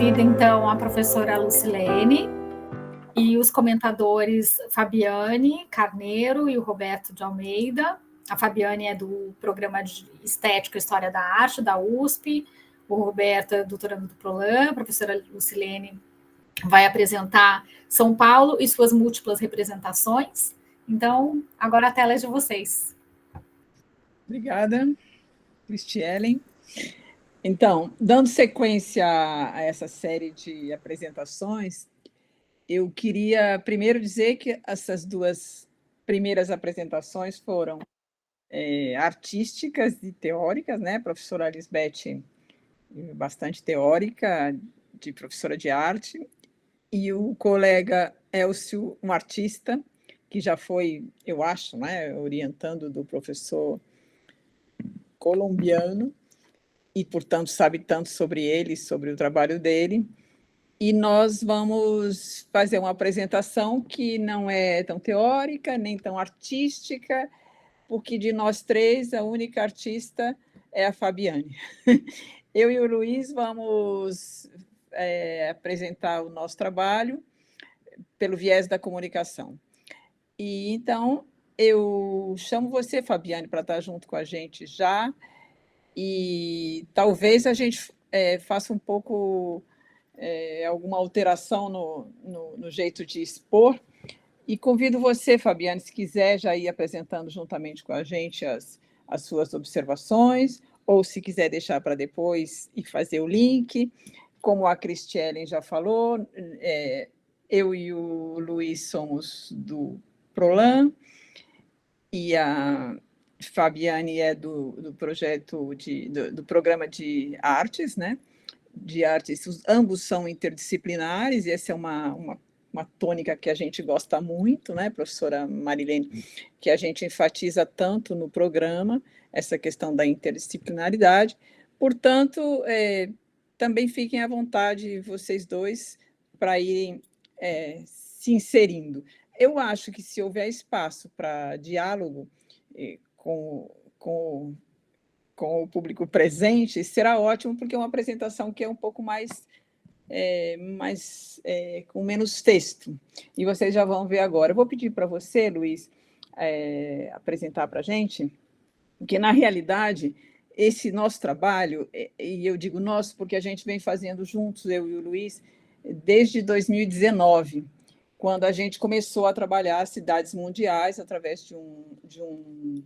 convida, então, a professora Lucilene e os comentadores Fabiane Carneiro e o Roberto de Almeida. A Fabiane é do Programa de Estética e História da Arte, da USP. O Roberto é doutorando do PROLAN. A professora Lucilene vai apresentar São Paulo e suas múltiplas representações. Então, agora a tela é de vocês. Obrigada, Cristielen. Então, dando sequência a essa série de apresentações, eu queria primeiro dizer que essas duas primeiras apresentações foram artísticas e teóricas, né? A professora Lisbeth, bastante teórica, de professora de arte, e o colega Elcio, um artista, que já foi, eu acho, né, orientando do professor colombiano, e, portanto, sabe tanto sobre ele, sobre o trabalho dele. E nós vamos fazer uma apresentação que não é tão teórica, nem tão artística, porque de nós três, a única artista é a Fabiane. Eu e o Luiz vamos apresentar o nosso trabalho pelo viés da comunicação. E, então, eu chamo você, Fabiane, para estar junto com a gente já, e talvez a gente faça um pouco alguma alteração no jeito de expor, e convido você, Fabiane, se quiser já ir apresentando juntamente com a gente as suas observações, ou se quiser deixar para depois e fazer o link. Como a Cristielen já falou, eu e o Luiz somos do PROLAN, e a Fabiane é do projeto do programa de artes, né? De artes, ambos são interdisciplinares, e essa é uma tônica que a gente gosta muito, né, professora Marilene, que a gente enfatiza tanto no programa, essa questão da interdisciplinaridade. Portanto, também fiquem à vontade, vocês dois, para irem se inserindo. Eu acho que se houver espaço para diálogo com o público presente, será ótimo, porque é uma apresentação que é um pouco mais com menos texto. E vocês já vão ver agora. Eu vou pedir para você, Luiz, apresentar para a gente, que, na realidade, esse nosso trabalho, e eu digo nosso porque a gente vem fazendo juntos, eu e o Luiz, desde 2019, quando a gente começou a trabalhar as cidades mundiais através de um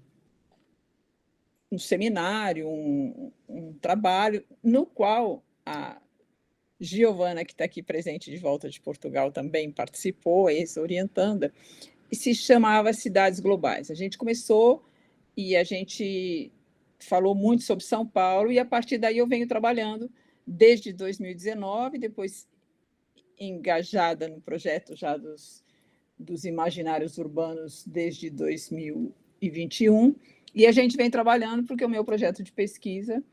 seminário, um trabalho, no qual a Giovana, que está aqui presente de volta de Portugal, também participou, ex-orientanda, e se chamava Cidades Globais. A gente começou e a gente falou muito sobre São Paulo, e a partir daí eu venho trabalhando desde 2019, depois engajada no projeto já dos imaginários urbanos desde 2021, e a gente vem trabalhando porque o meu projeto de pesquisa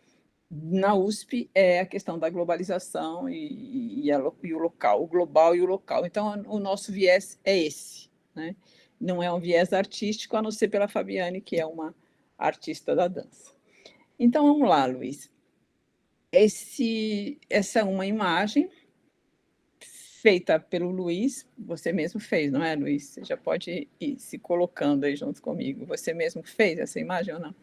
na USP é a questão da globalização e o local, o global e o local. Então, o nosso viés é esse, né? Não é um viés artístico, a não ser pela Fabiane, que é uma artista da dança. Então, vamos lá, Luiz. Essa é uma imagem feita pelo Luiz, você mesmo fez, não é, Luiz? Você já pode ir se colocando aí junto comigo. Você mesmo fez essa imagem ou não?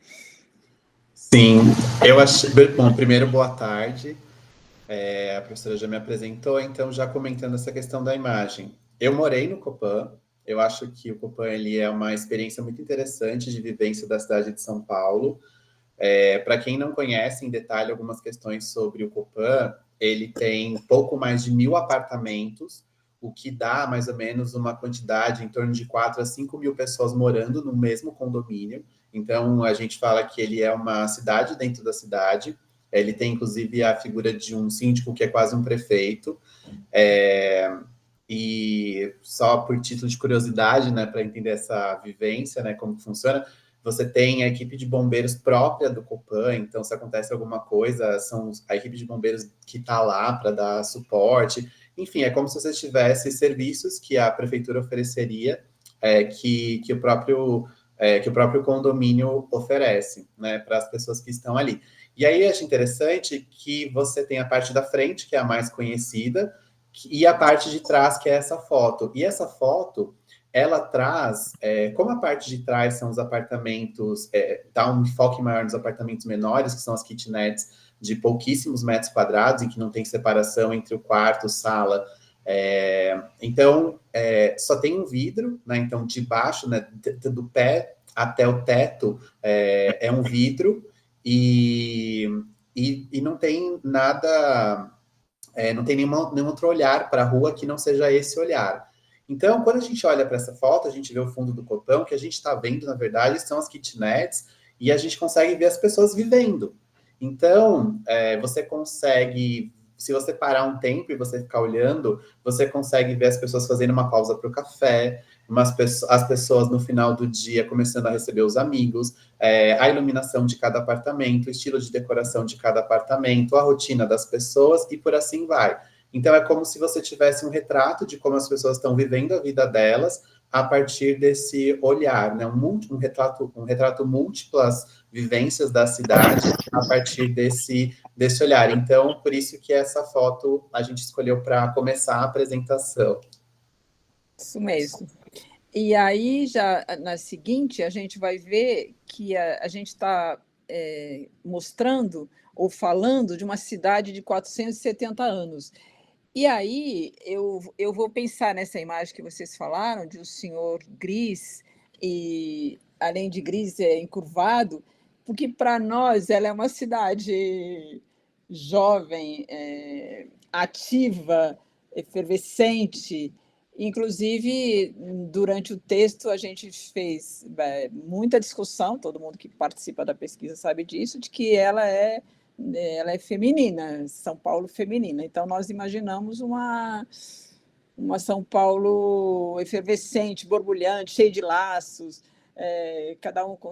Sim, eu achei... Bom, primeiro, boa tarde. A professora já me apresentou, então já comentando essa questão da imagem. Eu morei no Copan, eu acho que o Copan ele é uma experiência muito interessante de vivência da cidade de São Paulo. Para quem não conhece em detalhe algumas questões sobre o Copan, ele tem pouco mais de 1.000 apartamentos, o que dá mais ou menos uma quantidade em torno de 4 a 5 mil pessoas morando no mesmo condomínio. Então, a gente fala que ele é uma cidade dentro da cidade. Ele tem, inclusive, a figura de um síndico que é quase um prefeito. E só por título de curiosidade, né, para entender essa vivência, né, como que funciona, você tem a equipe de bombeiros própria do Copan, então se acontece alguma coisa, são a equipe de bombeiros que está lá para dar suporte. Enfim, é como se você tivesse serviços que a prefeitura ofereceria, que o próprio que o próprio condomínio oferece, né, para as pessoas que estão ali. E aí eu acho interessante que você tem a parte da frente, que é a mais conhecida, e a parte de trás, que é essa foto. E essa foto, ela traz, como a parte de trás são os apartamentos, dá um enfoque maior nos apartamentos menores, que são as kitnets de pouquíssimos metros quadrados, em que não tem separação entre o quarto, sala. Então, só tem um vidro, né? Então, de baixo, né, do pé até o teto, é um vidro, e não tem nada, não tem nenhum outro olhar para a rua que não seja esse olhar. Então, quando a gente olha para essa foto, a gente vê o fundo do copão, que a gente está vendo, na verdade, são as kitnets, e a gente consegue ver as pessoas vivendo. Então, você consegue, se você parar um tempo e você ficar olhando, você consegue ver as pessoas fazendo uma pausa para o café, as pessoas no final do dia começando a receber os amigos, a iluminação de cada apartamento, o estilo de decoração de cada apartamento, a rotina das pessoas e por assim vai. Então, é como se você tivesse um retrato de como as pessoas estão vivendo a vida delas a partir desse olhar, né? Um retrato múltiplas vivências da cidade a partir desse olhar. Então, por isso que essa foto a gente escolheu para começar a apresentação. Isso mesmo. E aí, já na seguinte, a gente vai ver que a gente está mostrando ou falando de uma cidade de 470 anos. E aí, eu vou pensar nessa imagem que vocês falaram, de um senhor gris, e além de gris, encurvado, porque para nós ela é uma cidade jovem, ativa, efervescente. Inclusive, durante o texto, a gente fez muita discussão, todo mundo que participa da pesquisa sabe disso, de que ela é feminina, São Paulo feminina. Então, nós imaginamos uma São Paulo efervescente, borbulhante, cheia de laços, cada um com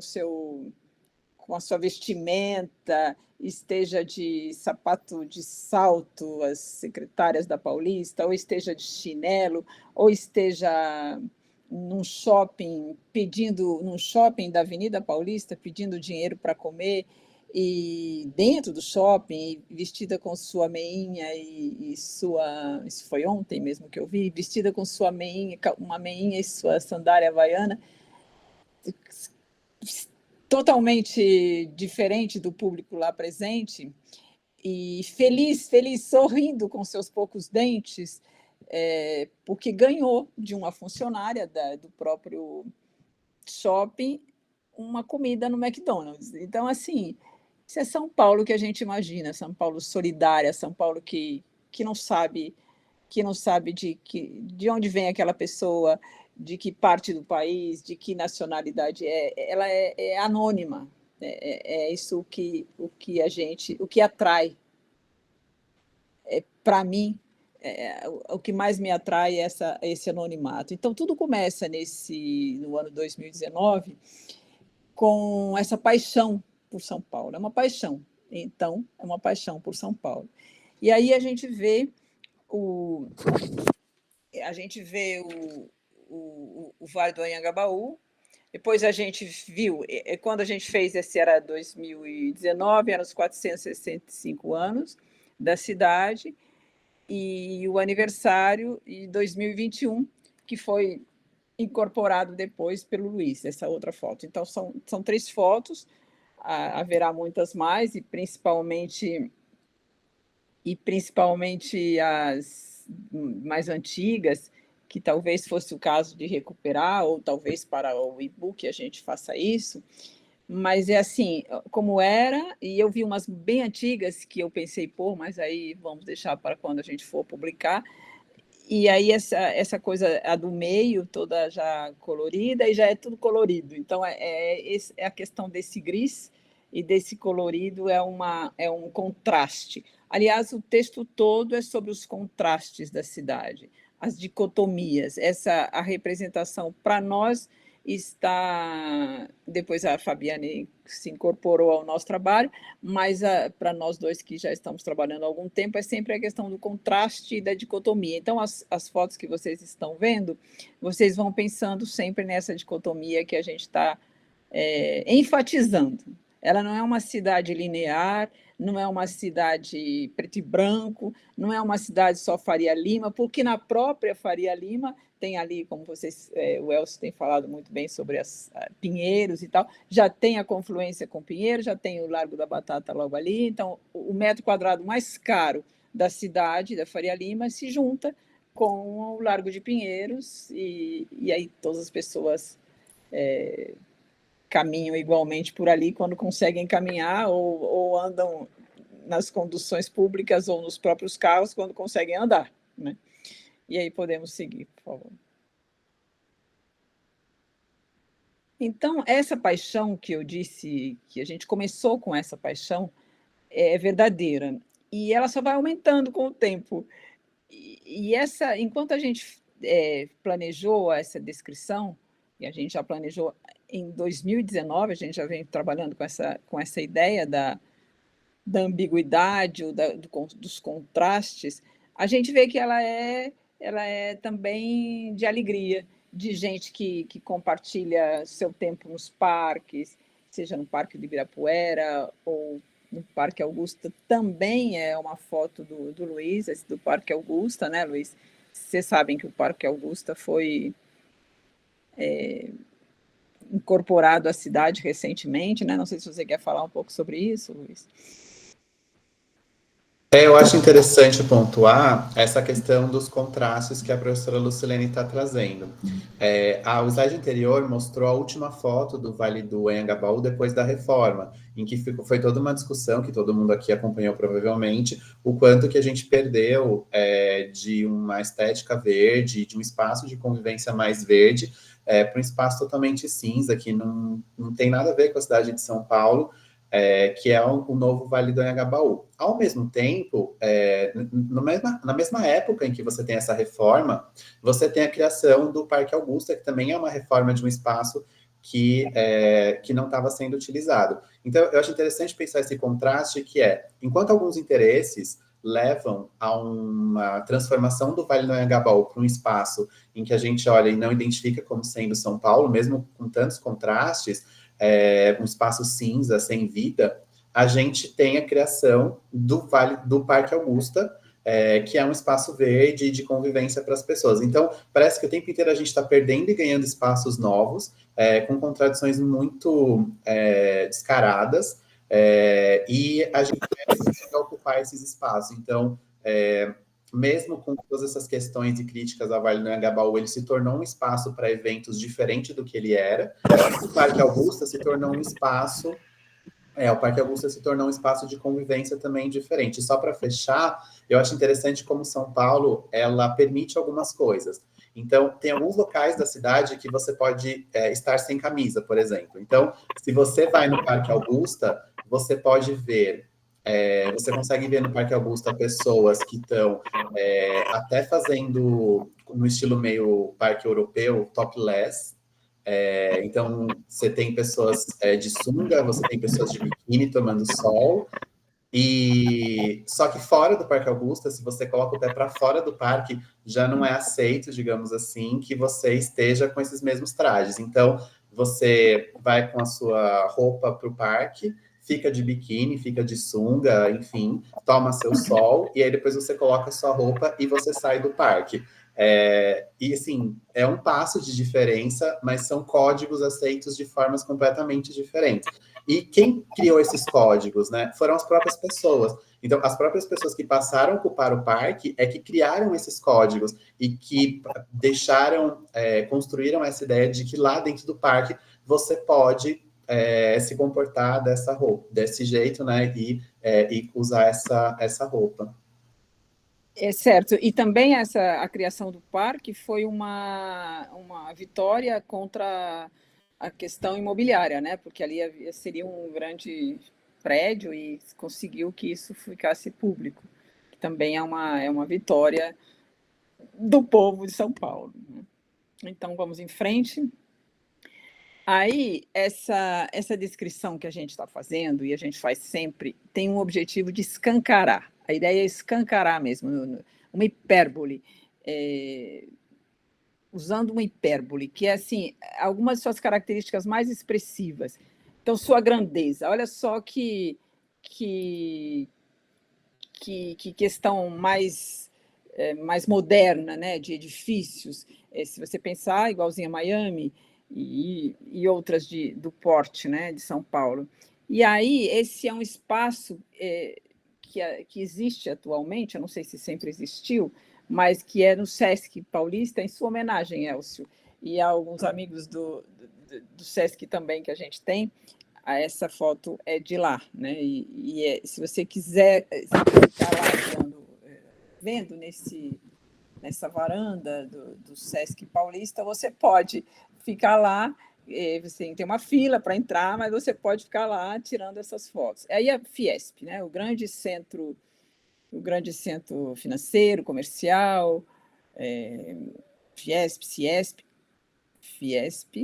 a sua vestimenta, esteja de sapato de salto, as secretárias da Paulista, ou esteja de chinelo, ou esteja num shopping da Avenida Paulista, pedindo dinheiro para comer, e dentro do shopping, vestida com sua meinha isso foi ontem mesmo que eu vi, vestida com sua meinha, uma meinha e sua sandália havaiana, totalmente diferente do público lá presente, e feliz, sorrindo com seus poucos dentes, porque ganhou de uma funcionária do próprio shopping uma comida no McDonald's. Então, assim, isso é São Paulo que a gente imagina, São Paulo solidária, São Paulo que não sabe de onde vem aquela pessoa, de que parte do país, de que nacionalidade ela é anônima. Isso o que atrai. Para mim, o que mais me atrai é esse anonimato. Então, tudo começa no ano 2019 com essa paixão por São Paulo. É uma paixão. Então, é uma paixão por São Paulo. E aí a gente vê o Vale do Anhangabaú. Depois a gente viu, quando a gente fez esse era 2019, eram os 465 anos da cidade, e o aniversário em 2021, que foi incorporado depois pelo Luiz, essa outra foto. Então, são 3 fotos, haverá muitas mais, e principalmente as mais antigas, que talvez fosse o caso de recuperar, ou talvez para o e-book a gente faça isso, mas é assim, como era, e eu vi umas bem antigas que eu pensei, mas aí vamos deixar para quando a gente for publicar, e aí essa coisa, a do meio, toda já colorida, e já é tudo colorido. Então, a questão desse gris e desse colorido é um contraste. Aliás, o texto todo é sobre os contrastes da cidade, as dicotomias. A representação, para nós, está... Depois a Fabiane se incorporou ao nosso trabalho, mas para nós dois que já estamos trabalhando há algum tempo, é sempre a questão do contraste e da dicotomia. Então, as fotos que vocês estão vendo, vocês vão pensando sempre nessa dicotomia que a gente está enfatizando. Ela não é uma cidade linear, não é uma cidade preto e branco, não é uma cidade só Faria Lima, porque na própria Faria Lima tem ali, como vocês, o Elcio tem falado muito bem sobre as Pinheiros e tal, já tem a confluência com Pinheiros, já tem o Largo da Batata logo ali, então o metro quadrado mais caro da cidade, da Faria Lima, se junta com o Largo de Pinheiros, e aí todas as pessoas caminham igualmente por ali quando conseguem caminhar, ou andam nas conduções públicas ou nos próprios carros quando conseguem andar, né? E aí podemos seguir, por favor. Então, essa paixão que eu disse, que a gente começou com essa paixão, é verdadeira, e ela só vai aumentando com o tempo. E enquanto a gente planejou essa descrição, e a gente já planejou em 2019, a gente já vem trabalhando com essa ideia da ambiguidade, dos contrastes, a gente vê que ela é também de alegria, de gente que compartilha seu tempo nos parques, seja no Parque do Ibirapuera ou no Parque Augusta. Também é uma foto do Luiz, esse do Parque Augusta, né, Luiz? Vocês sabem que o Parque Augusta foi incorporado à cidade recentemente, né? Não sei se você quer falar um pouco sobre isso, Luiz. Eu acho interessante pontuar essa questão dos contrastes que a professora Lucilene está trazendo. O slide anterior mostrou a última foto do Vale do Anhangabaú depois da reforma, em que foi toda uma discussão, que todo mundo aqui acompanhou provavelmente, o quanto que a gente perdeu de uma estética verde, de um espaço de convivência mais verde, para um espaço totalmente cinza, que não tem nada a ver com a cidade de São Paulo, que é o novo Vale do Anhangabaú. Ao mesmo tempo, na mesma época em que você tem essa reforma, você tem a criação do Parque Augusta, que também é uma reforma de um espaço que não estava sendo utilizado. Então, eu acho interessante pensar esse contraste, que enquanto alguns interesses levam a uma transformação do Vale do Anhangabaú para um espaço em que a gente olha e não identifica como sendo São Paulo, mesmo com tantos contrastes, um espaço cinza, sem vida, a gente tem a criação do Parque Augusta, que é um espaço verde de convivência para as pessoas. Então, parece que o tempo inteiro a gente está perdendo e ganhando espaços novos, com contradições muito descaradas, e a gente precisa ocupar esses espaços. Então, mesmo com todas essas questões e críticas ao Vale do Anhangabaú, ele se tornou um espaço para eventos diferente do que ele era. O Parque Augusta se tornou um espaço... o Parque Augusta se tornou um espaço de convivência também diferente. Só para fechar, eu acho interessante como São Paulo, ela permite algumas coisas. Então, tem alguns locais da cidade que você pode estar sem camisa, por exemplo. Então, se você vai no Parque Augusta, você pode ver... você consegue ver no Parque Augusta pessoas que estão até fazendo, no estilo meio parque europeu, topless. Então, você tem pessoas de sunga, você tem pessoas de biquíni tomando sol, só que fora do Parque Augusta, se você coloca o pé para fora do parque, já não é aceito, digamos assim, que você esteja com esses mesmos trajes. Então, você vai com a sua roupa para o parque, fica de biquíni, fica de sunga, enfim, toma seu sol, e aí depois você coloca a sua roupa e você sai do parque. E assim, é um passo de diferença, mas são códigos aceitos de formas completamente diferentes. E quem criou esses códigos, né, foram as próprias pessoas. Então, as próprias pessoas que passaram a ocupar o parque que criaram esses códigos e que construíram essa ideia de que lá dentro do parque você pode se comportar desse jeito, né, e usar essa roupa. Certo, e também a criação do parque foi uma vitória contra a questão imobiliária, né? Porque ali seria um grande prédio e conseguiu que isso ficasse público. Também é uma vitória do povo de São Paulo. Então, vamos em frente. Aí, essa descrição que a gente está fazendo, e a gente faz sempre, tem um objetivo de escancarar. A ideia é escancarar mesmo, uma hipérbole. usando uma hipérbole, que é assim, algumas de suas características mais expressivas. Então, sua grandeza. Olha só que questão mais moderna, né, de edifícios. Se você pensar, igualzinho a Miami e outras do porte, né, de São Paulo. E aí, esse é um espaço que existe atualmente, eu não sei se sempre existiu, mas que é no Sesc Paulista, em sua homenagem, Elcio. E há alguns amigos do Sesc também que a gente tem, essa foto é de lá, né? Se você quiser ficar lá vendo nessa varanda do Sesc Paulista, você pode ficar lá. Você tem uma fila para entrar, mas você pode ficar lá tirando essas fotos. Aí a Fiesp, né? O grande centro financeiro, comercial, Fiesp, Ciesp, Fiesp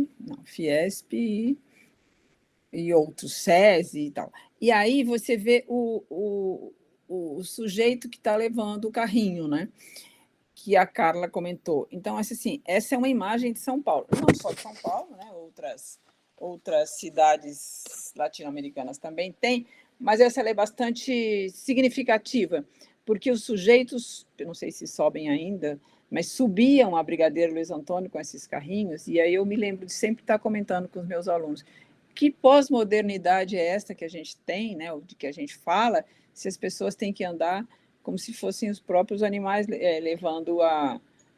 e outros, SESI e tal. E aí você vê o sujeito que está levando o carrinho, né? Que a Carla comentou. Então, assim, essa é uma imagem de São Paulo. Não só de São Paulo, né? Outras cidades latino-americanas também têm, mas essa é bastante significativa, porque os sujeitos, eu não sei se sobem ainda, mas subiam a Brigadeiro Luiz Antônio com esses carrinhos, e aí eu me lembro de sempre estar comentando com os meus alunos, que pós-modernidade é essa que a gente tem, né, de que a gente fala, se as pessoas têm que andar como se fossem os próprios animais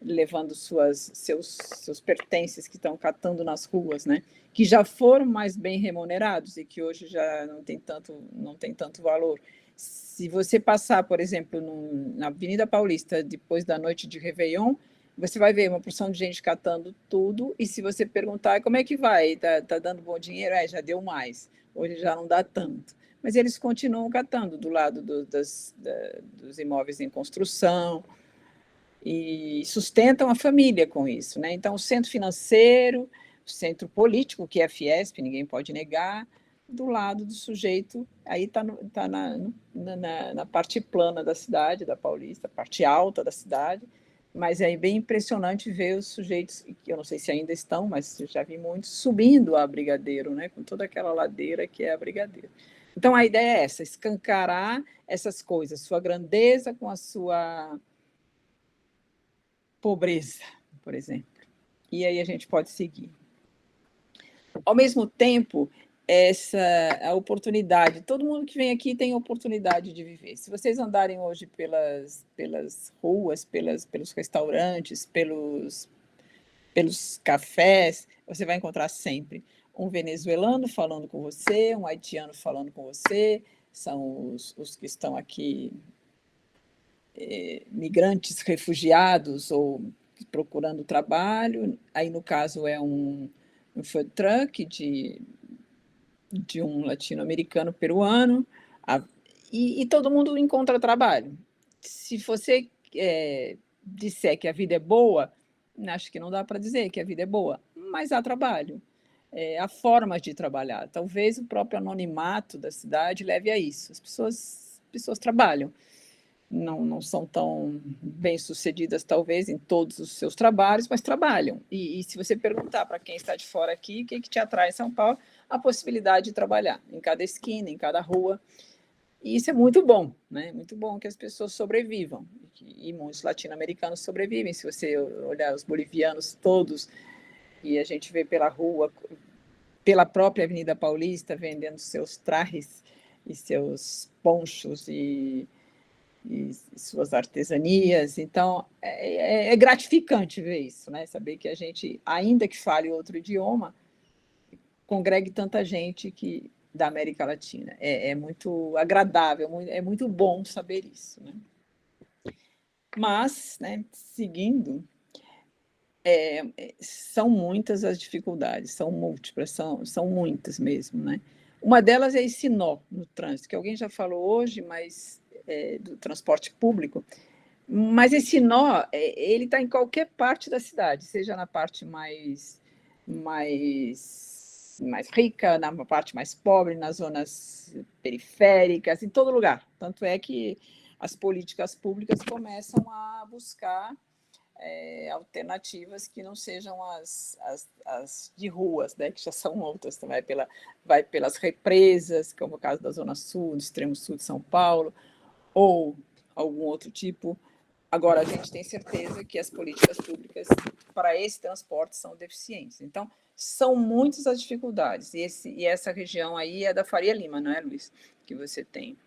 levando seus pertences que estão catando nas ruas, né? Que já foram mais bem remunerados e que hoje já não tem tanto valor. Se você passar, por exemplo, na Avenida Paulista, depois da noite de Réveillon, você vai ver uma porção de gente catando tudo, e se você perguntar como é que vai, tá dando bom dinheiro? Já deu mais, hoje já não dá tanto. Mas eles continuam catando do lado dos imóveis em construção e sustentam a família com isso, né? Então, o centro financeiro, o centro político, que é a Fiesp, ninguém pode negar, do lado do sujeito, aí está na parte plana da cidade, da Paulista, parte alta da cidade, mas é bem impressionante ver os sujeitos, que eu não sei se ainda estão, mas eu já vi muitos, subindo a Brigadeiro, né? Com toda aquela ladeira que é a Brigadeiro. Então, a ideia é essa, escancarar essas coisas, sua grandeza com a sua pobreza, por exemplo. E aí a gente pode seguir. Ao mesmo tempo, a oportunidade, todo mundo que vem aqui tem oportunidade de viver. Se vocês andarem hoje pelas ruas, pelos restaurantes, pelos cafés, você vai encontrar sempre um venezuelano falando com você, um haitiano falando com você, são os que estão aqui, migrantes, refugiados ou procurando trabalho. Aí, no caso, é um food truck de um latino-americano peruano, e todo mundo encontra trabalho. Se você disser que a vida é boa, acho que não dá para dizer que a vida é boa, mas há trabalho. Há formas de trabalhar. Talvez o próprio anonimato da cidade leve a isso. As pessoas trabalham. Não são tão bem-sucedidas, talvez, em todos os seus trabalhos, mas trabalham. E se você perguntar para quem está de fora aqui, o que te atrai em São Paulo? A possibilidade de trabalhar em cada esquina, em cada rua. E isso é muito bom, né? Muito bom que as pessoas sobrevivam. E muitos latino-americanos sobrevivem. Se você olhar os bolivianos todos, e a gente vê pela rua, pela própria Avenida Paulista, vendendo seus trajes e seus ponchos e suas artesanias. Então, é gratificante ver isso, né? Saber que a gente, ainda que fale outro idioma, congregue tanta gente da América Latina. É muito agradável, é muito bom saber isso, né? Mas, né, seguindo, são muitas as dificuldades, são múltiplas, são muitas mesmo, né? Uma delas é esse nó no trânsito, que alguém já falou hoje, mas do transporte público, mas esse nó, ele está em qualquer parte da cidade, seja na parte mais rica, na parte mais pobre, nas zonas periféricas, em todo lugar. Tanto é que as políticas públicas começam a buscar alternativas que não sejam as de ruas, né, que já são outras. Então, vai pelas represas, como é o caso da Zona Sul, do extremo sul de São Paulo, ou algum outro tipo. Agora, a gente tem certeza que as políticas públicas para esse transporte são deficientes. Então, são muitas as dificuldades. E essa região aí é da Faria Lima, não é, Luiz? Que você tem.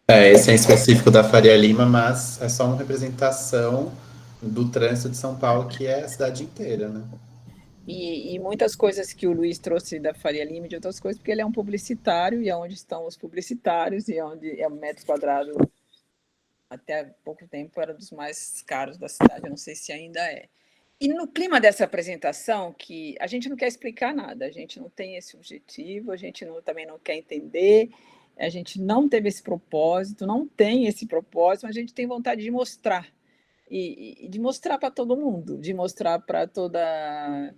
Esse é específico da Faria Lima, mas é só uma representação do trânsito de São Paulo, que é a cidade inteira, né? E muitas coisas que o Luiz trouxe da Faria Lima e de outras coisas, porque ele é um publicitário, e é onde estão os publicitários, e onde é um metro quadrado, até pouco tempo, era dos mais caros da cidade, eu não sei se ainda é. E no clima dessa apresentação, que a gente não quer explicar nada, a gente não tem esse objetivo, a gente também não quer entender, a gente não teve esse propósito, não tem esse propósito, mas a gente tem vontade de mostrar, e de mostrar para todo mundo, de mostrar para toda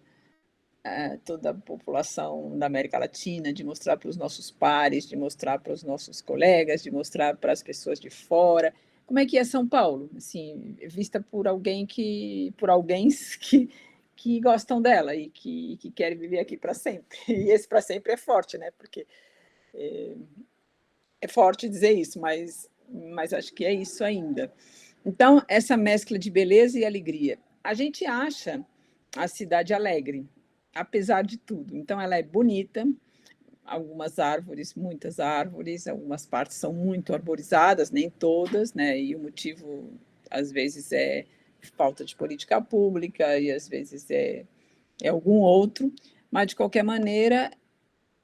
a população da América Latina, de mostrar para os nossos pares, de mostrar para os nossos colegas, de mostrar para as pessoas de fora. Como é que é São Paulo, assim, vista por alguém que gostam dela e que querem viver aqui para sempre. E esse para sempre é forte, né? Porque é forte dizer isso, mas acho que é isso ainda. Então, essa mescla de beleza e alegria. A gente acha a cidade alegre, apesar de tudo. Então, ela é bonita, algumas árvores, muitas árvores, algumas partes são muito arborizadas, nem todas, né? E o motivo, às vezes, é falta de política pública, e às vezes é algum outro, mas, de qualquer maneira,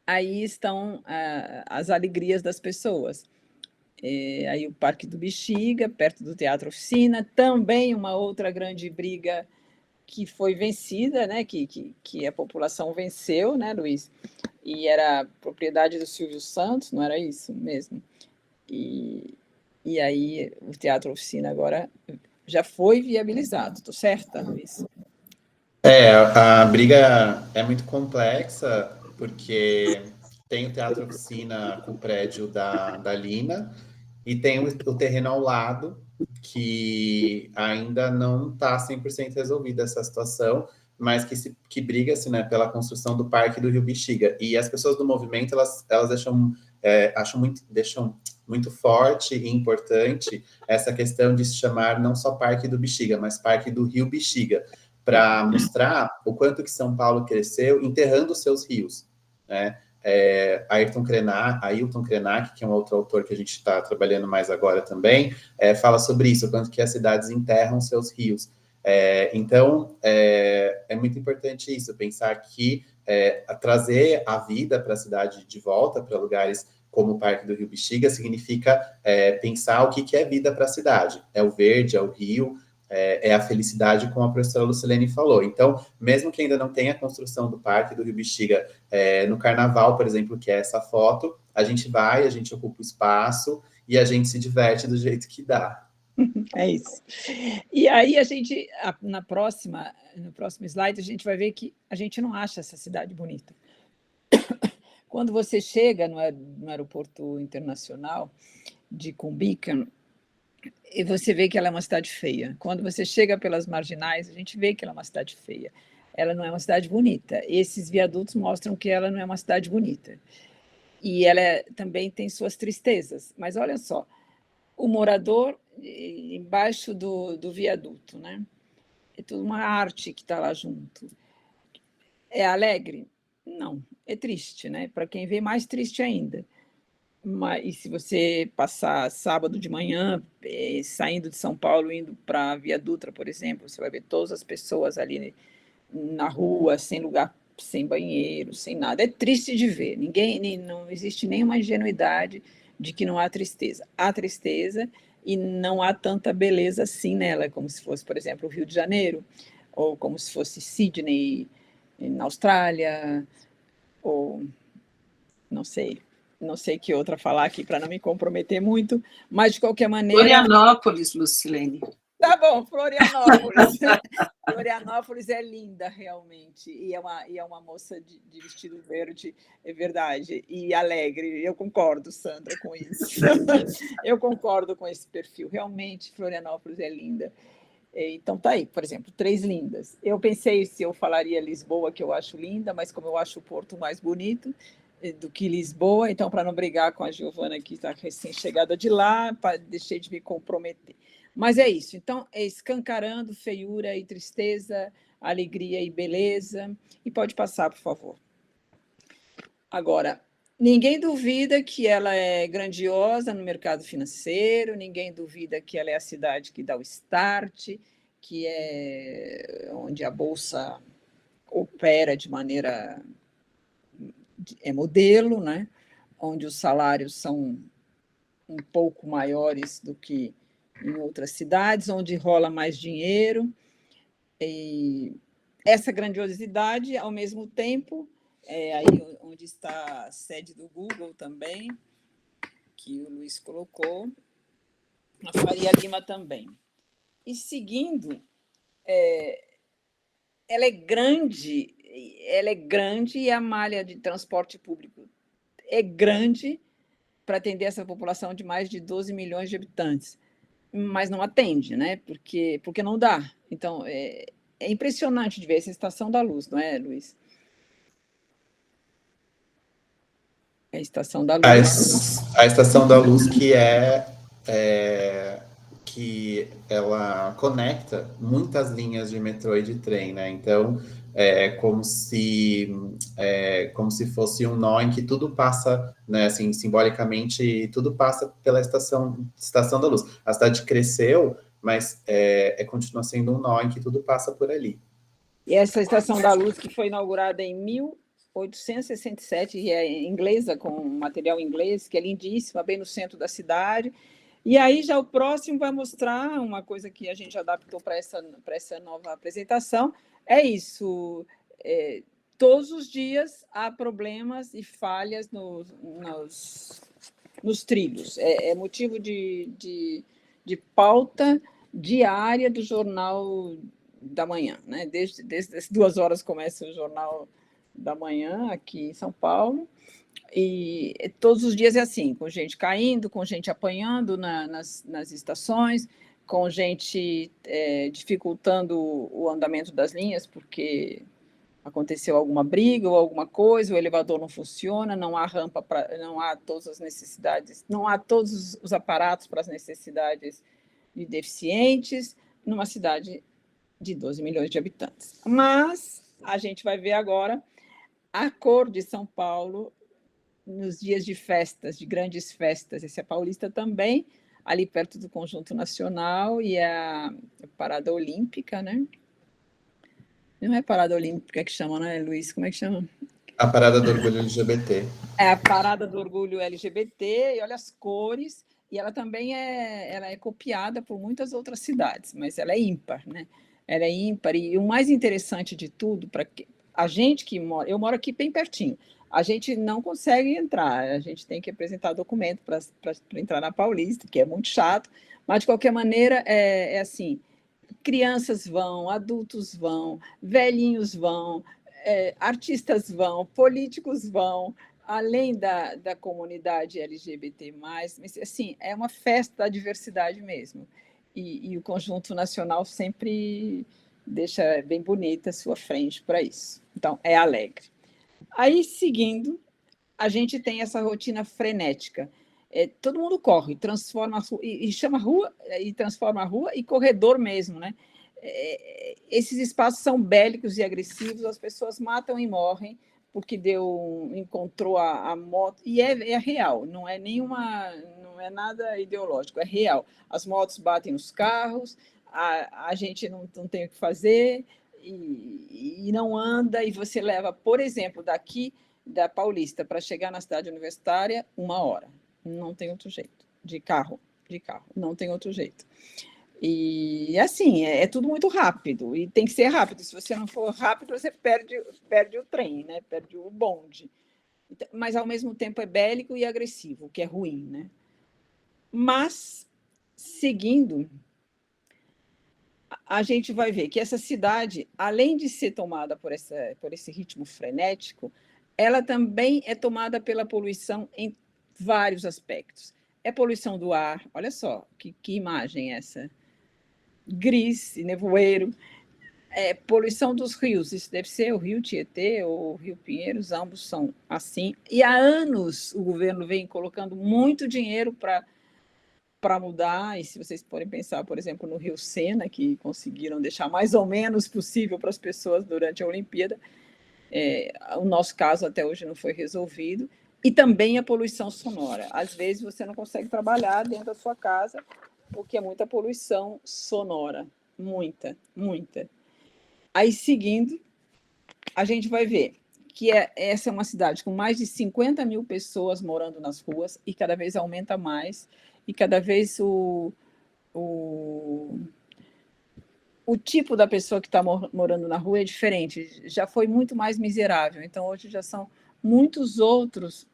aí estão as alegrias das pessoas. Aí o Parque do Bexiga, perto do Teatro Oficina, também uma outra grande briga que foi vencida, né? Que a população venceu, né, Luiz? E era propriedade do Silvio Santos, não era isso mesmo? E aí o Teatro Oficina agora já foi viabilizado, estou certa, Luiz? A briga é muito complexa, porque tem o Teatro Oficina com o prédio da Lina, e tem o terreno ao lado, que ainda não está 100% resolvida essa situação, mas que briga-se, né, pela construção do Parque do Rio Bexiga. E as pessoas do movimento, elas deixam muito forte e importante essa questão de se chamar não só Parque do Bexiga, mas Parque do Rio Bexiga, para mostrar o quanto que São Paulo cresceu enterrando os seus rios, né? Ailton Krenak, que é um outro autor que a gente está trabalhando mais agora também, fala sobre isso, o quanto que as cidades enterram seus rios. Então, é muito importante isso, pensar que trazer a vida para a cidade de volta, para lugares como o Parque do Rio Bexiga, significa pensar o que é vida para a cidade. É o verde, é o rio, é a felicidade, como a professora Lucilene falou. Então, mesmo que ainda não tenha a construção do Parque do Rio Bexiga, no Carnaval, por exemplo, que é essa foto, a gente vai, a gente ocupa o espaço e a gente se diverte do jeito que dá. É isso. E aí a gente, no próximo slide, a gente vai ver que a gente não acha essa cidade bonita. Quando você chega no aeroporto internacional de Cumbica, e você vê que ela é uma cidade feia. Quando você chega pelas marginais, a gente vê que ela é uma cidade feia. Ela não é uma cidade bonita. Esses viadutos mostram que ela não é uma cidade bonita. E ela também tem suas tristezas. Mas olha só, o morador embaixo do viaduto, né? É toda uma arte que está lá junto. É alegre? Não, é triste, né? Para quem vê, mais triste ainda. E se você passar sábado de manhã, saindo de São Paulo, indo para a Via Dutra, por exemplo, você vai ver todas as pessoas ali na rua, sem lugar, sem banheiro, sem nada. É triste de ver. Não existe nenhuma ingenuidade de que não há tristeza. Há tristeza e não há tanta beleza assim nela, como se fosse, por exemplo, o Rio de Janeiro, ou como se fosse Sydney, na Austrália, ou não sei que outra falar aqui para não me comprometer muito, mas de qualquer maneira... Florianópolis, Lucilene. Tá bom, Florianópolis. Florianópolis é linda, realmente. E é uma moça de vestido verde, é verdade. E alegre. Eu concordo, Sandra, com isso. Eu concordo com esse perfil. Realmente, Florianópolis é linda. Então, tá aí, por exemplo, 3 lindas. Eu pensei se eu falaria Lisboa, que eu acho linda, mas como eu acho o Porto mais bonito do que Lisboa, então, para não brigar com a Giovana, que está recém-chegada de lá, deixei de me comprometer. Mas é isso. Então, é escancarando feiura e tristeza, alegria e beleza. E pode passar, por favor. Agora, ninguém duvida que ela é grandiosa no mercado financeiro, ninguém duvida que ela é a cidade que dá o start, que é onde a Bolsa opera de maneira... é modelo, né? Onde os salários são um pouco maiores do que em outras cidades, onde rola mais dinheiro. E essa grandiosidade, ao mesmo tempo, aí onde está a sede do Google também, que o Luiz colocou, a Faria Lima também. E seguindo, ela é grande e a malha de transporte público é grande para atender essa população de mais de 12 milhões de habitantes, mas não atende, né? Porque não dá. Então, é impressionante de ver essa Estação da Luz, não é, Luiz? É a Estação da Luz. A Estação da Luz que ela conecta muitas linhas de metrô e de trem, né? Então, como se fosse um nó em que tudo passa, né? Assim, simbolicamente, tudo passa pela Estação da Luz. A cidade cresceu, mas continua sendo um nó em que tudo passa por ali. E essa Estação da Luz, que foi inaugurada em 1867, e é inglesa, com material inglês, que é lindíssima, bem no centro da cidade. E aí já o próximo vai mostrar uma coisa que a gente adaptou para essa nova apresentação, é isso, todos os dias há problemas e falhas nos trilhos, é motivo de pauta diária do Jornal da Manhã, né? Desde as 2 horas começa o Jornal da Manhã aqui em São Paulo, e todos os dias é assim, com gente caindo, com gente apanhando nas estações, com gente dificultando o andamento das linhas, porque aconteceu alguma briga ou alguma coisa, o elevador não funciona, não há rampa, não há todas as necessidades, não há todos os aparatos para as necessidades de deficientes, numa cidade de 12 milhões de habitantes. Mas a gente vai ver agora a cor de São Paulo nos dias de festas, de grandes festas. Esse é Paulista também, ali perto do Conjunto Nacional, e a Parada Olímpica, né? Não é Parada Olímpica que chama, né, Luiz? Como é que chama? A Parada do Orgulho LGBT. É a Parada do Orgulho LGBT, e olha as cores, e ela também ela é copiada por muitas outras cidades, mas ela é ímpar, né? Ela é ímpar, e o mais interessante de tudo, para a gente que mora, eu moro aqui bem pertinho, a gente não consegue entrar, a gente tem que apresentar documento para entrar na Paulista, que é muito chato, mas de qualquer maneira é assim, crianças vão, adultos vão, velhinhos vão, artistas vão, políticos vão, além da comunidade LGBT+, mas assim, é uma festa da diversidade mesmo. E o Conjunto Nacional sempre deixa bem bonita a sua frente para isso. Então, é alegre. Aí, seguindo, a gente tem essa rotina frenética. Todo mundo corre, transforma e chama rua, e transforma a rua e corredor mesmo, né? Esses espaços são bélicos e agressivos, as pessoas matam e morrem porque encontrou a moto, e é real, não é nada ideológico, é real. As motos batem nos carros, a gente não tem o que fazer e não anda, e você leva, por exemplo, daqui da Paulista para chegar na cidade universitária, 1 hora. Não tem outro jeito. De carro, não tem outro jeito. E assim, é tudo muito rápido, e tem que ser rápido. Se você não for rápido, você perde o trem, né? Perde o bonde. Mas, ao mesmo tempo, é bélico e agressivo, o que é ruim, né? Mas, seguindo, a gente vai ver que essa cidade, além de ser tomada por esse ritmo frenético, ela também é tomada pela poluição em vários aspectos. É poluição do ar, olha só, que imagem é essa? Gris e nevoeiro. É poluição dos rios, isso deve ser o Rio Tietê ou o Rio Pinheiros, ambos são assim. E há anos o governo vem colocando muito dinheiro para mudar, e se vocês forem pensar, por exemplo, no Rio Sena, que conseguiram deixar mais ou menos possível para as pessoas durante a Olimpíada, o nosso caso até hoje não foi resolvido, e também a poluição sonora. Às vezes você não consegue trabalhar dentro da sua casa, porque é muita poluição sonora, muita, muita. Aí, seguindo, a gente vai ver que essa é uma cidade com mais de 50 mil pessoas morando nas ruas, e cada vez aumenta mais, e cada vez o tipo da pessoa que está morando na rua é diferente, já foi muito mais miserável, então hoje já são muitos outros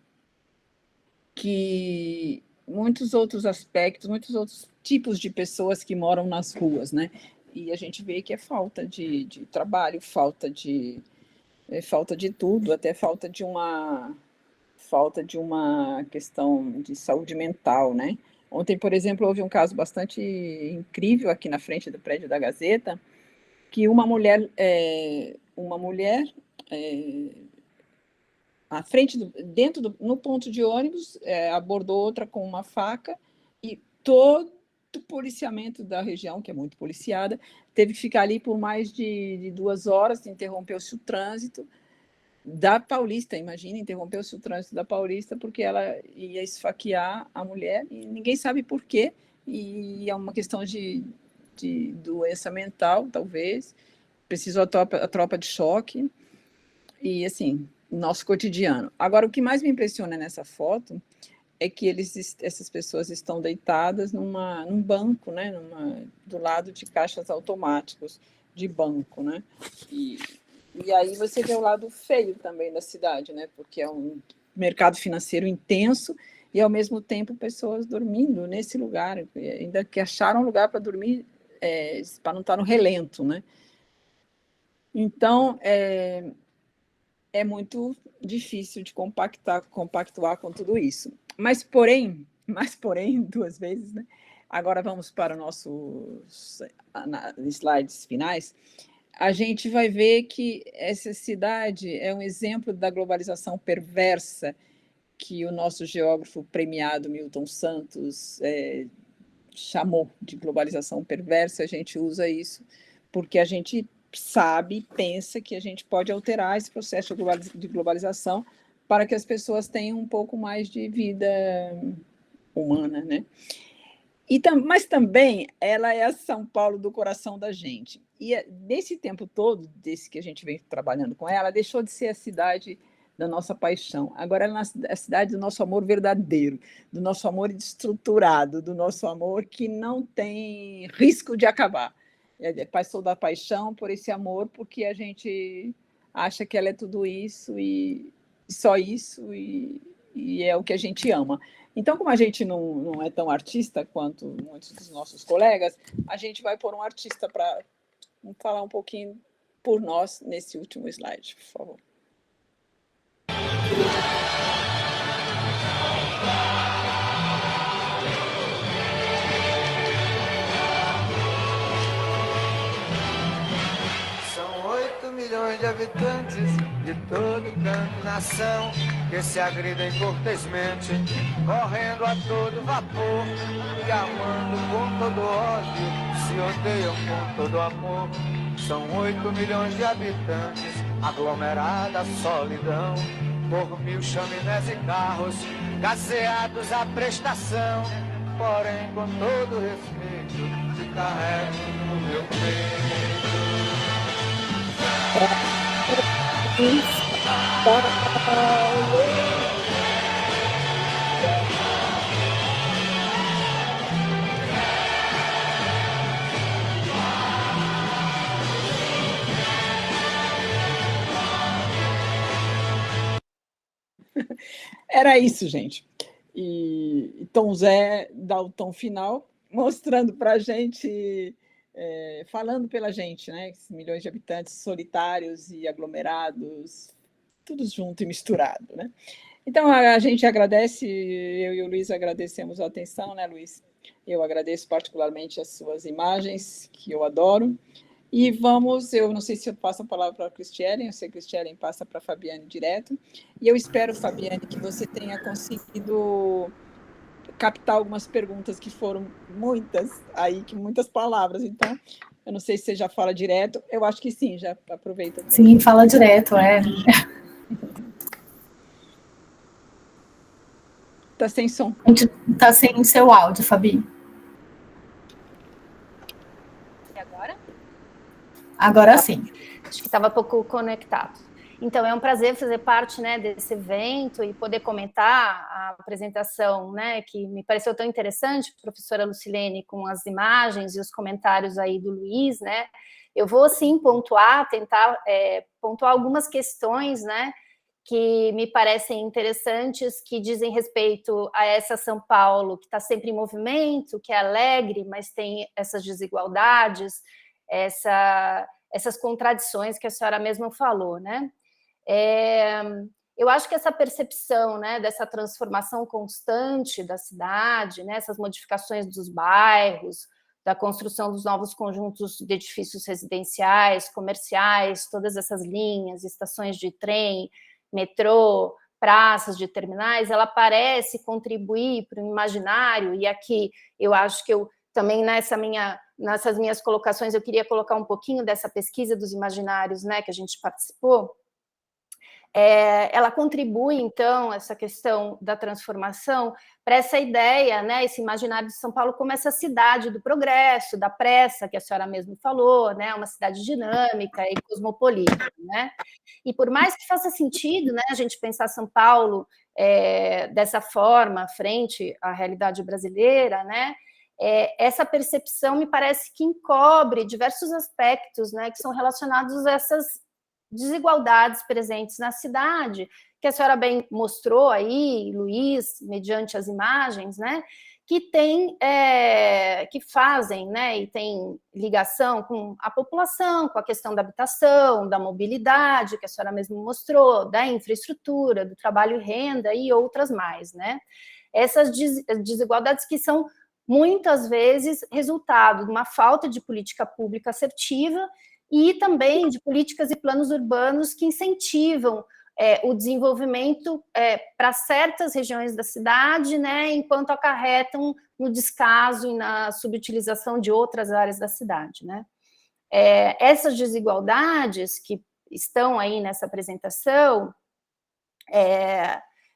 aspectos, muitos outros tipos de pessoas que moram nas ruas, né? E a gente vê que é falta de trabalho, falta de tudo, até falta de uma questão de saúde mental, né? Ontem, por exemplo, houve um caso bastante incrível aqui na frente do prédio da Gazeta, que uma mulher à frente no ponto de ônibus, abordou outra com uma faca, e todo o policiamento da região, que é muito policiada, teve que ficar ali por mais de 2 horas, interrompeu-se o trânsito da Paulista, imagina, interrompeu-se o trânsito da Paulista porque ela ia esfaquear a mulher, e ninguém sabe por quê, e é uma questão de doença mental, talvez, precisou a tropa de choque, e assim, nosso cotidiano. Agora, o que mais me impressiona nessa foto é que essas pessoas estão deitadas num banco, né, do lado de caixas automáticos de banco, né, e aí você vê o lado feio também da cidade, né, porque é um mercado financeiro intenso e, ao mesmo tempo, pessoas dormindo nesse lugar, ainda que acharam lugar para dormir, para não estar no relento, né. Então, é muito difícil de compactuar com tudo isso. Mas porém, 2 vezes, né? Agora vamos para os nossos slides finais. A gente vai ver que essa cidade é um exemplo da globalização perversa que o nosso geógrafo premiado Milton Santos chamou de globalização perversa. A gente usa isso porque a gente pensa que a gente pode alterar esse processo de globalização para que as pessoas tenham um pouco mais de vida humana, né? Mas também ela é a São Paulo do coração da gente. E nesse tempo todo, desse que a gente vem trabalhando com ela, deixou de ser a cidade da nossa paixão. Agora ela é a cidade do nosso amor verdadeiro, do nosso amor estruturado, do nosso amor que não tem risco de acabar. Passou da paixão por esse amor, porque a gente acha que ela é tudo isso e só isso, e é o que a gente ama. Então, como a gente não é tão artista quanto muitos dos nossos colegas, a gente vai pôr um artista para falar um pouquinho por nós nesse último slide, por favor. São 8 milhões de habitantes de todo canto, nação, que se agridem cortesmente, correndo a todo vapor, e amando com todo ódio, se odeiam com todo amor. São 8 milhões de habitantes, aglomerada solidão, por 1000 chaminés e carros, gaseados à prestação. Porém, com todo respeito, te carrego no meu peito. Era isso, gente. E Tom Zé dá o tom final, mostrando para a gente falando pela gente, né? Milhões de habitantes solitários e aglomerados, tudo junto e misturado, né? Então, a gente agradece, eu e o Luiz agradecemos a atenção, né, Luiz? Eu agradeço particularmente as suas imagens, que eu adoro. E eu não sei se eu passo a palavra para a Cristiane, eu sei que a Cristiane passa para a Fabiane direto, e eu espero, Fabiane, que você tenha conseguido captar algumas perguntas que foram muitas, aí, que muitas palavras, então, eu não sei se você já fala direto, eu acho que sim, já aproveita. Sim, fala direto, Está sem som. A gente está sem seu áudio, Fabi. E agora? Agora sim. Acho que estava pouco conectado. Então, é um prazer fazer parte, né, desse evento e poder comentar a apresentação, né, que me pareceu tão interessante, professora Lucilene, com as imagens e os comentários aí do Luiz, né. Eu vou, sim, tentar pontuar algumas questões, né, que me parecem interessantes, que dizem respeito a essa São Paulo, que está sempre em movimento, que é alegre, mas tem essas desigualdades, essas contradições que a senhora mesma falou, né? Eu acho que essa percepção, né, dessa transformação constante da cidade, né, essas modificações dos bairros, da construção dos novos conjuntos de edifícios residenciais, comerciais, todas essas linhas, estações de trem, metrô, praças de terminais, ela parece contribuir para o imaginário, e aqui eu acho que eu também nessas minhas colocações eu queria colocar um pouquinho dessa pesquisa dos imaginários, né, que a gente participou. Ela contribui, então, essa questão da transformação, para essa ideia, né, esse imaginário de São Paulo como essa cidade do progresso, da pressa, que a senhora mesmo falou, né, uma cidade dinâmica e cosmopolita, né? E por mais que faça sentido, né, a gente pensar São Paulo dessa forma, frente à realidade brasileira, né, essa percepção me parece que encobre diversos aspectos, né, que são relacionados a essas desigualdades presentes na cidade, que a senhora bem mostrou aí, Luiz, mediante as imagens, né, que fazem, né, e tem ligação com a população, com a questão da habitação, da mobilidade, que a senhora mesmo mostrou, da infraestrutura, do trabalho e renda e outras mais, né. Essas desigualdades que são muitas vezes resultado de uma falta de política pública assertiva e também de políticas e planos urbanos que incentivam o desenvolvimento para certas regiões da cidade, né, enquanto acarretam no descaso e na subutilização de outras áreas da cidade, né. Essas desigualdades que estão aí nessa apresentação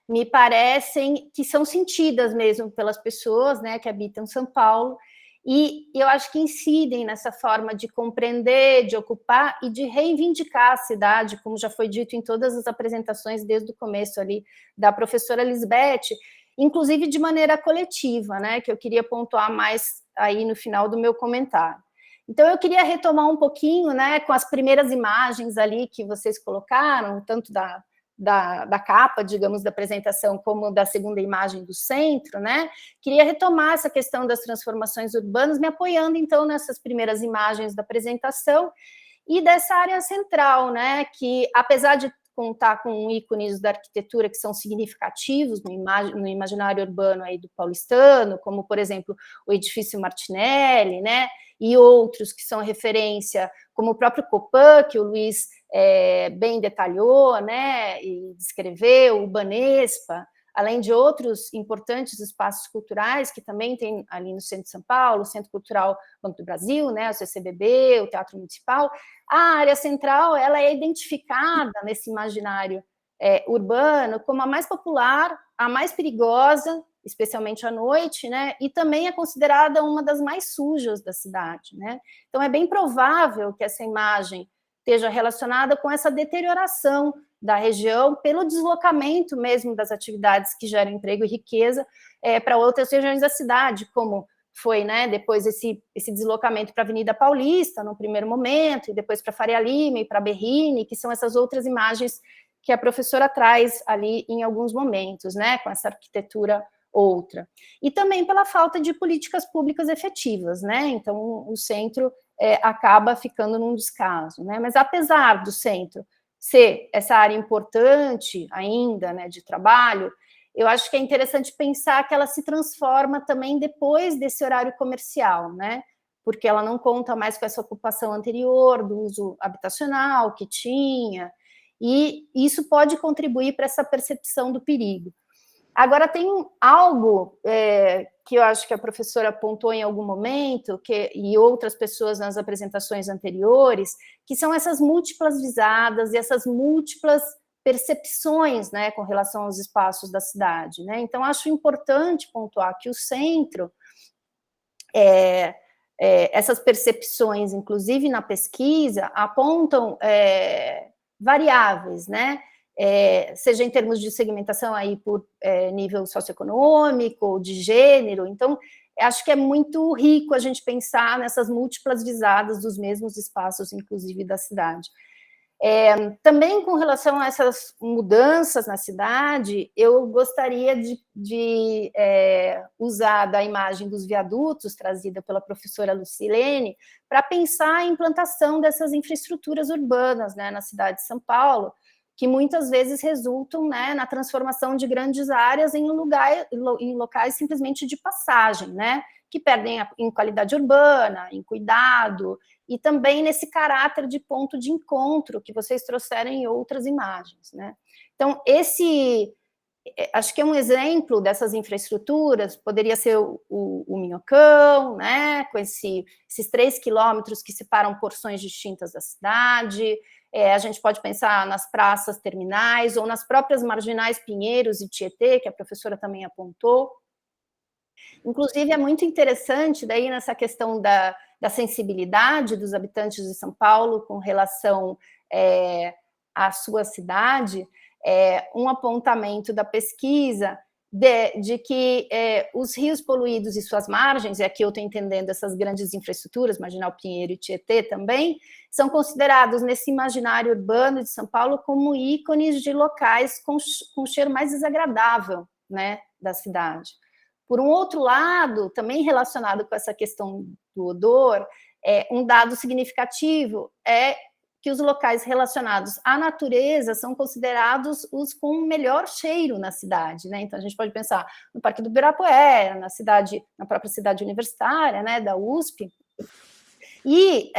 me parecem que são sentidas mesmo pelas pessoas, né, que habitam São Paulo, e eu acho que incidem nessa forma de compreender, de ocupar e de reivindicar a cidade, como já foi dito em todas as apresentações desde o começo ali da professora Lisbeth, inclusive de maneira coletiva, né, que eu queria pontuar mais aí no final do meu comentário. Então, eu queria retomar um pouquinho, né, com as primeiras imagens ali que vocês colocaram, tanto da capa, digamos, da apresentação, como da segunda imagem do centro, né? Queria retomar essa questão das transformações urbanas, me apoiando, então, nessas primeiras imagens da apresentação e dessa área central, né? Que, apesar de contar com ícones da arquitetura que são significativos no imaginário urbano aí do paulistano, como, por exemplo, o edifício Martinelli, né? E outros que são referência, como o próprio Copan, que o Luiz bem detalhou, né, e descreveu, o Banespa, além de outros importantes espaços culturais que também tem ali no centro de São Paulo, o Centro Cultural Banco do Brasil, né, o CCBB, o Teatro Municipal. A área central, ela é identificada nesse imaginário urbano como a mais popular, a mais perigosa, especialmente à noite, né, e também é considerada uma das mais sujas da cidade, né. Então, é bem provável que essa imagem esteja relacionada com essa deterioração da região pelo deslocamento mesmo das atividades que geram emprego e riqueza para outras regiões da cidade, como foi, né, depois esse deslocamento para a Avenida Paulista, no primeiro momento, e depois para Faria Lima e para Berrini, que são essas outras imagens que a professora traz ali em alguns momentos, né, com essa arquitetura outra. E também pela falta de políticas públicas efetivas, né? Então, o centro acaba ficando num descaso, né? Mas apesar do centro ser essa área importante ainda, né, de trabalho, eu acho que é interessante pensar que ela se transforma também depois desse horário comercial, né? Porque ela não conta mais com essa ocupação anterior do uso habitacional que tinha, e isso pode contribuir para essa percepção do perigo. Agora, tem algo que eu acho que a professora apontou em algum momento, e outras pessoas nas apresentações anteriores, que são essas múltiplas visadas e essas múltiplas percepções, né, com relação aos espaços da cidade, né? Então, acho importante pontuar que o centro, essas percepções, inclusive na pesquisa, apontam variáveis, né? Seja em termos de segmentação aí por nível socioeconômico, ou de gênero. Então, acho que é muito rico a gente pensar nessas múltiplas visadas dos mesmos espaços, inclusive da cidade. Também com relação a essas mudanças na cidade, eu gostaria de usar da imagem dos viadutos, trazida pela professora Lucilene, para pensar a implantação dessas infraestruturas urbanas, né, na cidade de São Paulo, que muitas vezes resultam, né, na transformação de grandes áreas em locais simplesmente de passagem, né, que perdem em qualidade urbana, em cuidado, e também nesse caráter de ponto de encontro que vocês trouxeram em outras imagens, né. Então, acho que é um exemplo dessas infraestruturas, poderia ser o Minhocão, né, com esses 3 quilômetros que separam porções distintas da cidade. A gente pode pensar nas praças terminais ou nas próprias marginais Pinheiros e Tietê, que a professora também apontou. Inclusive, é muito interessante, daí, nessa questão da sensibilidade dos habitantes de São Paulo com relação à sua cidade, um apontamento da pesquisa de que os rios poluídos e suas margens, e aqui eu estou entendendo essas grandes infraestruturas, Marginal Pinheiro e Tietê também, são considerados nesse imaginário urbano de São Paulo como ícones de locais com cheiro mais desagradável, né, da cidade. Por um outro lado, também relacionado com essa questão do odor, um dado significativo é que os locais relacionados à natureza são considerados os com melhor cheiro na cidade, né? Então, a gente pode pensar no Parque do Ibirapuera, na própria cidade universitária, né, da USP, e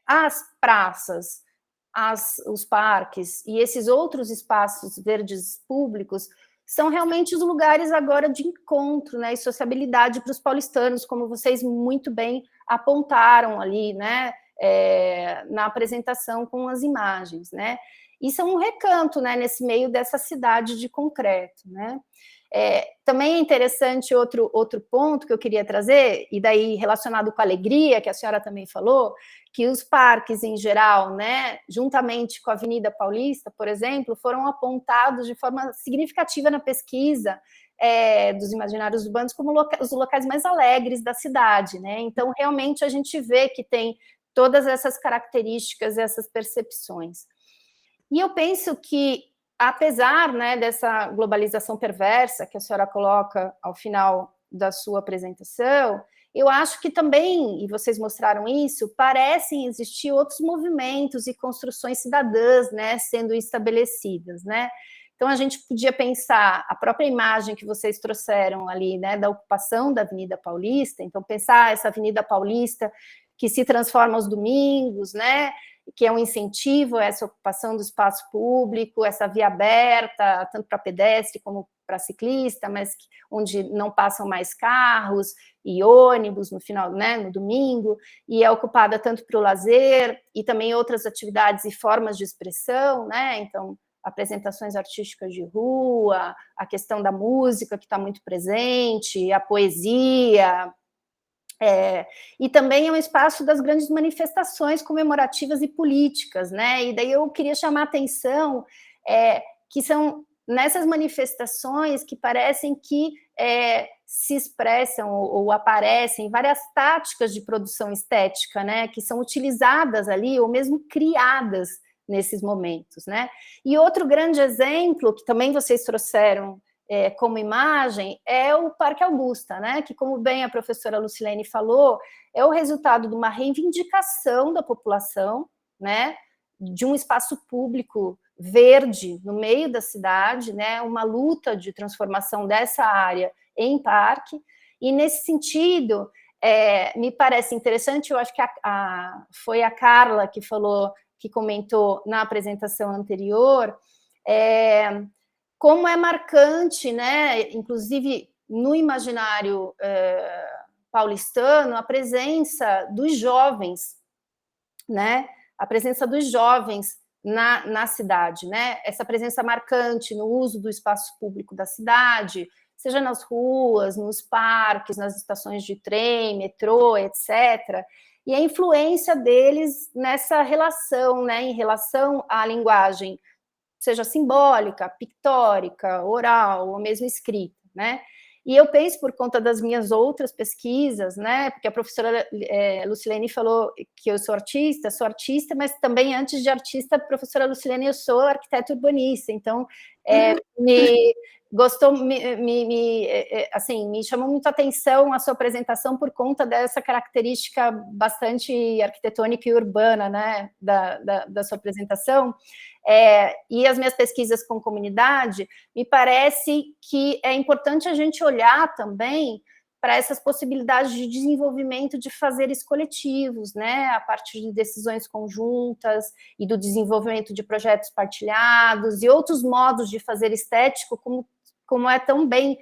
as praças, os parques e esses outros espaços verdes públicos são realmente os lugares agora de encontro, né, e sociabilidade para os paulistanos, como vocês muito bem apontaram ali, né, na apresentação com as imagens, né? Isso é um recanto, né, nesse meio dessa cidade de concreto, né? Também é interessante outro ponto que eu queria trazer, e daí relacionado com a alegria, que a senhora também falou, que os parques em geral, né, juntamente com a Avenida Paulista, por exemplo, foram apontados de forma significativa na pesquisa dos imaginários urbanos como os locais mais alegres da cidade, né? Então, realmente, a gente vê que tem todas essas características, essas percepções. E eu penso que, apesar, né, dessa globalização perversa que a senhora coloca ao final da sua apresentação, eu acho que também, e vocês mostraram isso, parecem existir outros movimentos e construções cidadãs, né, sendo estabelecidas, né? Então, a gente podia pensar a própria imagem que vocês trouxeram ali, né, da ocupação da Avenida Paulista, então pensar essa Avenida Paulista que se transforma aos domingos, né, que é um incentivo a essa ocupação do espaço público, essa via aberta, tanto para pedestre como para ciclista, mas onde não passam mais carros e ônibus no final, né, no domingo, e é ocupada tanto para o lazer e também outras atividades e formas de expressão, né, então apresentações artísticas de rua, a questão da música que está muito presente, a poesia. E também é um espaço das grandes manifestações comemorativas e políticas, né? E daí eu queria chamar a atenção que são nessas manifestações que parecem que se expressam ou aparecem várias táticas de produção estética, né? Que são utilizadas ali ou mesmo criadas nesses momentos, né? E outro grande exemplo que também vocês trouxeram como imagem é o Parque Augusta, né? Que, como bem a professora Lucilene falou, é o resultado de uma reivindicação da população, né? De um espaço público verde no meio da cidade, né? Uma luta de transformação dessa área em parque. E, nesse sentido, me parece interessante, eu acho que foi a Carla que falou, que comentou na apresentação anterior, como é marcante, né, inclusive no imaginário paulistano, a presença dos jovens, né, a presença dos jovens na cidade, né, essa presença marcante no uso do espaço público da cidade, seja nas ruas, nos parques, nas estações de trem, metrô, etc., e a influência deles nessa relação, né, em relação à linguagem, seja simbólica, pictórica, oral, ou mesmo escrita, né? E eu penso, por conta das minhas outras pesquisas, né, porque a professora Lucilene falou que eu sou artista, mas também, antes de artista, professora Lucilene, eu sou arquiteta urbanista, então, me chamou muito a atenção a sua apresentação por conta dessa característica bastante arquitetônica e urbana, né, da sua apresentação. E as minhas pesquisas com comunidade, me parece que é importante a gente olhar também para essas possibilidades de desenvolvimento de fazeres coletivos, né, a partir de decisões conjuntas e do desenvolvimento de projetos partilhados e outros modos de fazer estético, como é tão bem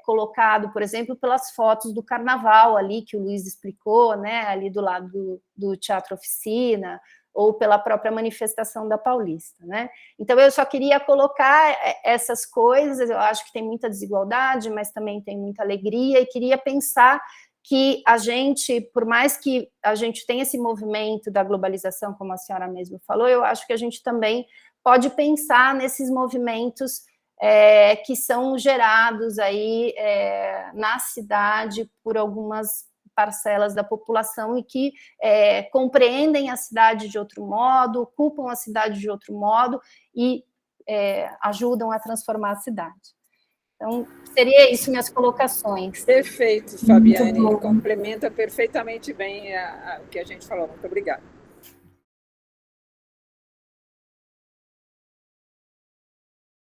colocado, por exemplo, pelas fotos do carnaval ali, que o Luiz explicou, né, ali do lado do Teatro Oficina, ou pela própria manifestação da Paulista, né? Então, eu só queria colocar essas coisas, eu acho que tem muita desigualdade, mas também tem muita alegria, e queria pensar que a gente, por mais que a gente tenha esse movimento da globalização, como a senhora mesmo falou, eu acho que a gente também pode pensar nesses movimentos que são gerados aí na cidade por algumas parcelas da população e que compreendem a cidade de outro modo, ocupam a cidade de outro modo e ajudam a transformar a cidade. Então, seria isso minhas colocações. Perfeito, Fabiane, complementa perfeitamente bem o que a gente falou. Muito obrigada.